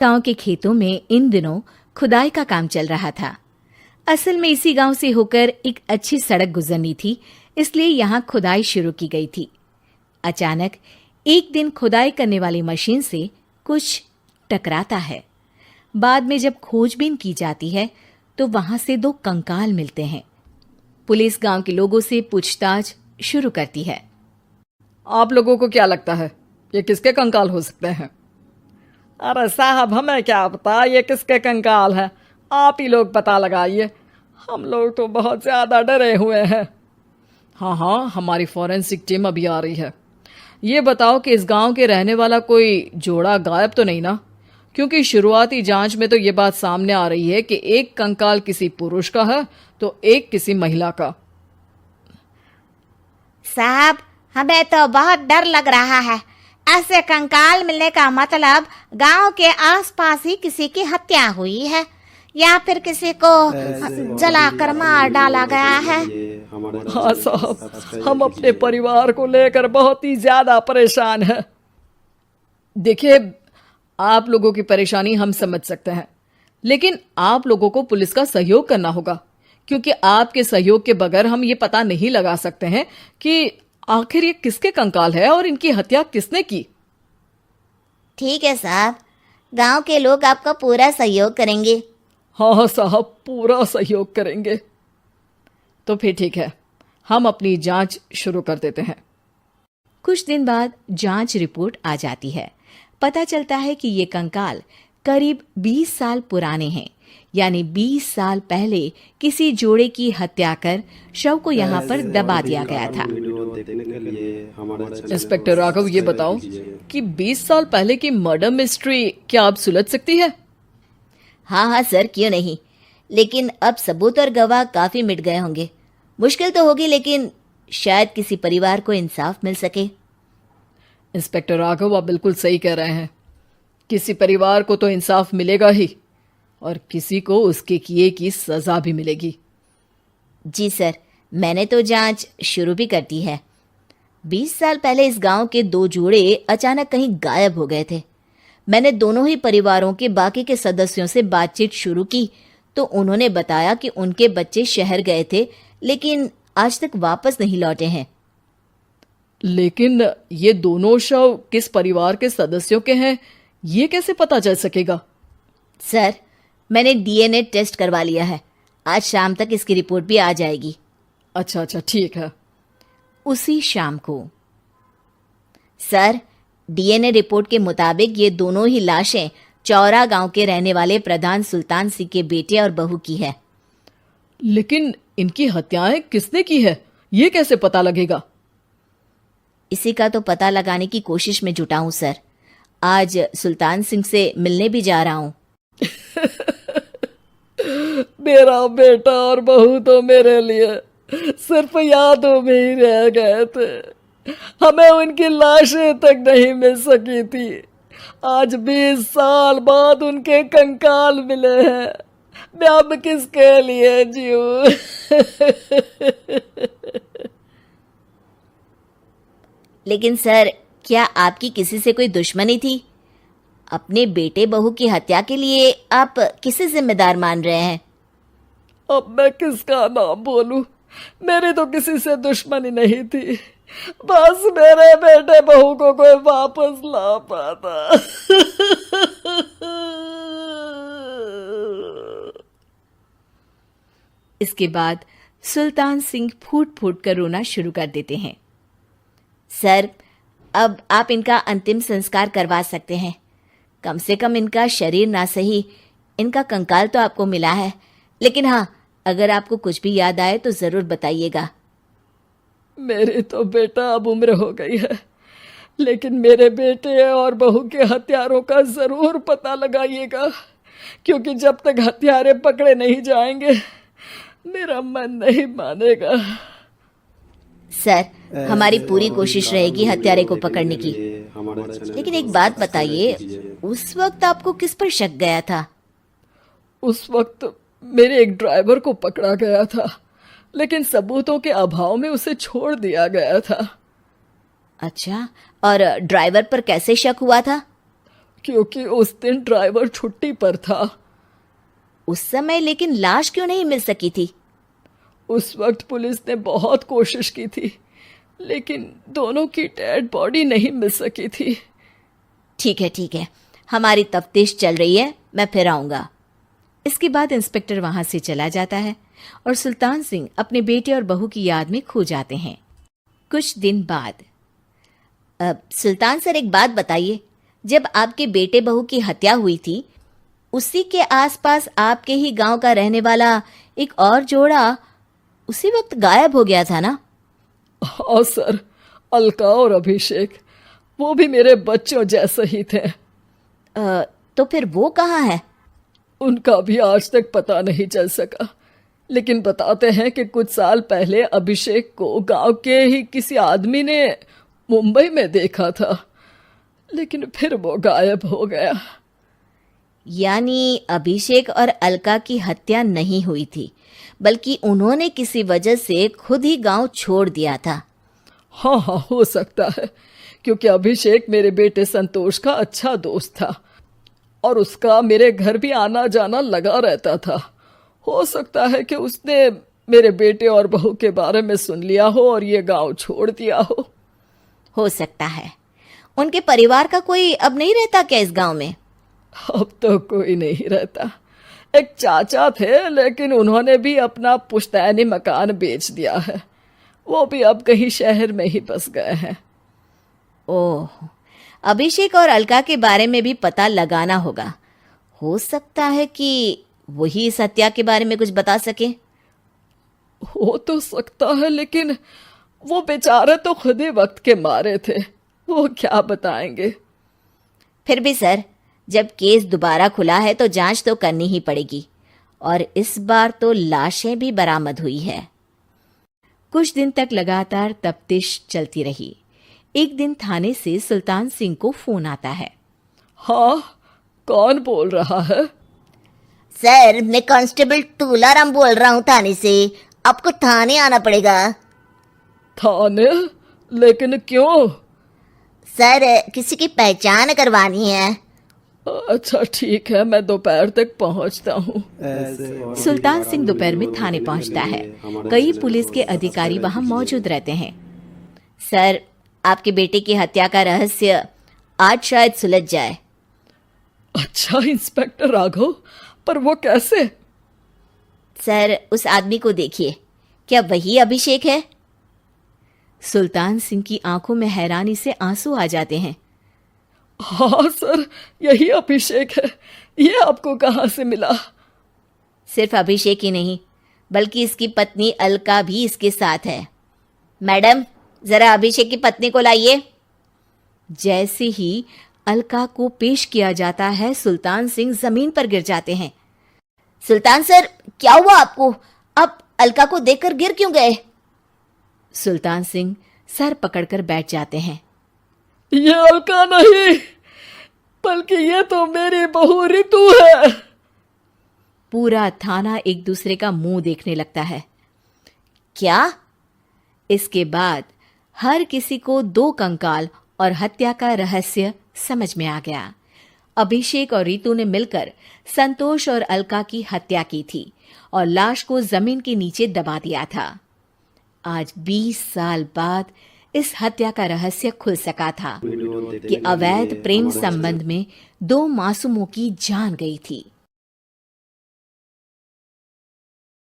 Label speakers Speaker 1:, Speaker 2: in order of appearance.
Speaker 1: गांव के खेतों में इन दिनों खुदाई का काम चल रहा था। असल में इसी गांव से होकर एक अच्छी सड़क गुजरनी थी, इसलिए यहाँ खुदाई शुरू की गई थी। अचानक एक दिन खुदाई करने वाली मशीन से कुछ टकराता है। बाद में जब खोजबीन की जाती है तो वहां से 2 कंकाल मिलते हैं। पुलिस गांव के लोगों से पूछताछ शुरू करती है।
Speaker 2: आप लोगों को क्या लगता है ये किसके कंकाल हो सकते हैं? अरे साहब, हमें क्या पता ये किसके कंकाल है, आप ही लोग पता लगाइए। हम लोग तो बहुत ज़्यादा डरे हुए हैं। हाँ, हमारी फॉरेंसिक टीम अभी आ रही है। ये बताओ कि इस गांव के रहने वाला कोई जोड़ा गायब तो नहीं ना? क्योंकि शुरुआती जांच में तो ये बात सामने आ रही है कि एक कंकाल किसी पुरुष का है तो एक किसी महिला का।
Speaker 3: साहब, हमें तो बहुत डर लग रहा है। ऐसे कंकाल मिलने का मतलब गांव के आसपास ही किसी की हत्या हुई है या फिर किसी को जलाकर मार डाला गया है।
Speaker 2: हाँ साहब, हम अपने परिवार को लेकर बहुत ही ज्यादा परेशान हैं। देखिए, आप लोगों की परेशानी हम समझ सकते हैं, लेकिन आप लोगों को पुलिस का सहयोग करना होगा, क्योंकि आपके सहयोग के बगैर हम ये पता नहीं लगा सकते हैं कि आखिर ये किसके कंकाल है और इनकी हत्या किसने की।
Speaker 3: ठीक है साहब, गांव के लोग आपका पूरा सहयोग करेंगे।
Speaker 2: हाँ साहब, पूरा सहयोग करेंगे। तो फिर ठीक है, हम अपनी जांच शुरू कर देते हैं।
Speaker 1: कुछ दिन बाद जांच रिपोर्ट आ जाती है। पता चलता है कि ये कंकाल करीब 20 साल पुराने हैं, यानी 20 साल पहले किसी जोड़े की हत्या कर शव को यहाँ पर दबा दिया गया था।
Speaker 2: इंस्पेक्टर राघव, ये बताओ कि 20 साल पहले की मर्डर मिस्ट्री क्या आप सुलझ सकती है?
Speaker 3: हाँ सर, क्यों नहीं। लेकिन अब सबूत और गवाह काफी मिट गए होंगे। मुश्किल तो होगी, लेकिन शायद किसी परिवार को इंसाफ मिल सके।
Speaker 2: इंस्पेक्टर राघव, आप बिल्कुल सही कह रहे हैं। किसी परिवार को तो इंसाफ मिलेगा ही, और किसी को उसके किए की सजा भी मिलेगी।
Speaker 3: जी सर, मैंने तो जांच शुरू भी कर दी है। 20 साल पहले इस गांव के 2 जोड़े अचानक कहीं गायब हो गए थे। मैंने दोनों ही परिवारों के बाकी के सदस्यों से बातचीत शुरू की तो उन्होंने बताया कि उनके बच्चे शहर गए थे, लेकिन आज तक वापस नहीं लौटे हैं।
Speaker 2: लेकिन ये दोनों शव किस परिवार के सदस्यों के हैं, ये कैसे पता चल सकेगा?
Speaker 3: सर, मैंने डीएनए टेस्ट करवा लिया है। आज शाम तक इसकी रिपोर्ट भी आ जाएगी।
Speaker 2: अच्छा, ठीक है।
Speaker 1: उसी शाम को
Speaker 3: सर, डीएनए रिपोर्ट के मुताबिक ये दोनों ही लाशें चौरा गांव के रहने वाले प्रधान सुल्तान सिंह के बेटे और बहू की है।
Speaker 2: लेकिन इनकी हत्याएं किसने की है, ये कैसे पता लगेगा?
Speaker 3: इसी का तो पता लगाने की कोशिश में जुटा हूं सर। आज सुल्तान सिंह से मिलने भी जा रहा हूं।
Speaker 2: मेरा बेटा और बहू तो मेरे लिए सिर्फ यादों में ही रह गए थे। हमें उनकी लाशें तक नहीं मिल सकी थी। आज 20 साल बाद उनके कंकाल मिले हैं। मैं अब किसके लिए जीऊं?
Speaker 3: लेकिन सर, क्या आपकी किसी से कोई दुश्मनी थी? अपने बेटे बहू की हत्या के लिए आप किसे जिम्मेदार मान रहे हैं?
Speaker 2: अब मैं किसका नाम बोलूं? मेरी तो किसी से दुश्मनी नहीं थी, बस मेरे बेटे बहू को कोई वापस ला पाता।
Speaker 1: इसके बाद सुल्तान सिंह फूट फूट कर रोना शुरू कर देते हैं।
Speaker 3: सर, अब आप इनका अंतिम संस्कार करवा सकते हैं। कम से कम इनका शरीर ना सही, इनका कंकाल तो आपको मिला है। लेकिन हाँ, अगर आपको कुछ भी याद आए तो जरूर बताइएगा।
Speaker 2: मेरी तो बेटा अब उम्र हो गई है, लेकिन मेरे बेटे और बहू के हत्यारों का जरूर पता लगाइएगा, क्योंकि जब तक हत्यारे पकड़े नहीं जाएंगे मेरा मन नहीं मानेगा।
Speaker 3: सर, हमारी पूरी कोशिश रहेगी हत्यारे को पकड़ने की। लेकिन एक बात बताइए, उस वक्त आपको किस पर शक गया था?
Speaker 2: उस वक्त मेरे एक ड्राइवर को पकड़ा गया था, लेकिन सबूतों के अभाव में उसे छोड़ दिया गया था।
Speaker 3: अच्छा, और ड्राइवर पर कैसे शक हुआ था?
Speaker 2: क्योंकि उस दिन ड्राइवर छुट्टी पर था।
Speaker 3: उस समय लेकिन लाश क्यों नहीं मिल सकी थी?
Speaker 2: उस वक्त पुलिस ने बहुत कोशिश की थी, लेकिन दोनों की डेड बॉडी नहीं मिल सकी थी।
Speaker 3: ठीक है, हमारी तफ्तीश चल रही है, मैं फिर आऊंगा।
Speaker 1: इसके बाद इंस्पेक्टर वहां से चला जाता है और सुल्तान सिंह अपने बेटे और बहू की याद में खो जाते हैं। कुछ दिन बाद
Speaker 3: सुल्तान सर, एक बात बताइए, जब आपके बेटे बहू की हत्या हुई थी, उसी के आसपास आपके ही गांव का रहने वाला एक और जोड़ा उसी वक्त गायब हो गया था ना?
Speaker 2: हाँ सर, अलका और अभिषेक, वो भी मेरे बच्चों जैसे ही थे।
Speaker 3: तो फिर वो कहाँ है?
Speaker 2: उनका भी आज तक पता नहीं चल सका, लेकिन बताते हैं कि कुछ साल पहले अभिषेक को गांव के ही किसी आदमी ने मुंबई में देखा था, लेकिन फिर वो गायब हो गया।
Speaker 3: यानी अभिषेक और अलका की हत्या नहीं हुई थी, बल्कि उन्होंने किसी वजह से खुद ही गांव छोड़ दिया था।
Speaker 2: हाँ, हो सकता है, क्योंकि अभिषेक मेरे बेटे संतोष का अच्छा दोस्त था और उसका मेरे घर भी आना जाना लगा रहता था। हो सकता है कि उसने मेरे बेटे और बहू के बारे में सुन लिया हो और ये गांव छोड़ दिया हो
Speaker 3: सकता है। उनके परिवार का कोई अब नहीं रहता क्या इस गांव में?
Speaker 2: अब तो कोई नहीं रहता। एक चाचा थे, लेकिन उन्होंने भी अपना पुश्तैनी मकान बेच दिया है। वो भी अब कहीं शहर में ही बस गए हैं।
Speaker 3: ओह, अभिषेक और अलका के बारे में भी पता लगाना होगा। हो सकता है कि वही इस हत्या के बारे में कुछ बता सके।
Speaker 2: हो तो सकता है, लेकिन वो बेचारे तो खुद ही वक्त के मारे थे, वो क्या बताएंगे।
Speaker 3: फिर भी सर, जब केस दोबारा खुला है तो जांच तो करनी ही पड़ेगी, और इस बार तो लाशें भी बरामद हुई है।
Speaker 1: कुछ दिन तक लगातार तफ्तीश चलती रही। एक दिन थाने से सुल्तान सिंह को फोन आता है।
Speaker 2: हाँ, कौन बोल रहा है?
Speaker 4: सर, मैं कांस्टेबल तुलाराम बोल रहा हूँ थाने से। आपको थाने आना पड़ेगा।
Speaker 2: थाने? लेकिन क्यों?
Speaker 4: सर, किसी की पहचान करवानी है।
Speaker 2: अच्छा ठीक है, मैं दोपहर तक पहुंचता हूँ।
Speaker 1: सुल्तान सिंह दोपहर में थाने पहुंचता है। कई पुलिस के अधिकारी वहां मौजूद रहते हैं।
Speaker 3: सर, आपके बेटे की हत्या का रहस्य आज शायद सुलझ जाए।
Speaker 2: अच्छा इंस्पेक्टर राघव, पर वो कैसे?
Speaker 3: सर, उस आदमी को देखिए, क्या वही अभिषेक है?
Speaker 1: सुल्तान सिंह की आंखों में हैरानी से आंसू आ जाते हैं।
Speaker 2: हाँ सर, यही अभिषेक है। ये आपको कहाँ से मिला?
Speaker 3: सिर्फ अभिषेक ही नहीं, बल्कि इसकी पत्नी अलका भी इसके साथ है। मैडम, जरा अभिषेक की पत्नी को लाइए।
Speaker 1: जैसे ही अलका को पेश किया जाता है, सुल्तान सिंह जमीन पर गिर जाते हैं।
Speaker 4: सुल्तान सर, क्या हुआ आपको? आप अलका को देखकर गिर क्यों गए?
Speaker 1: सुल्तान सिंह सर पकड़कर बैठ जाते हैं।
Speaker 2: ये अलका नहीं, बल्कि ये तो मेरी बहू रितु है।
Speaker 1: पूरा थाना एक दूसरे का मुंह देखने लगता है।
Speaker 3: क्या?
Speaker 1: इसके बाद हर किसी को दो कंकाल और हत्या का रहस्य समझ में आ गया। अभिषेक और रितु ने मिलकर संतोष और अलका की हत्या की थी और लाश को जमीन के नीचे दबा दिया था। आज 20 साल बाद इस हत्या का रहस्य खुल सका था कि अवैध प्रेम संबंध में दो मासूमों की जान गई थी।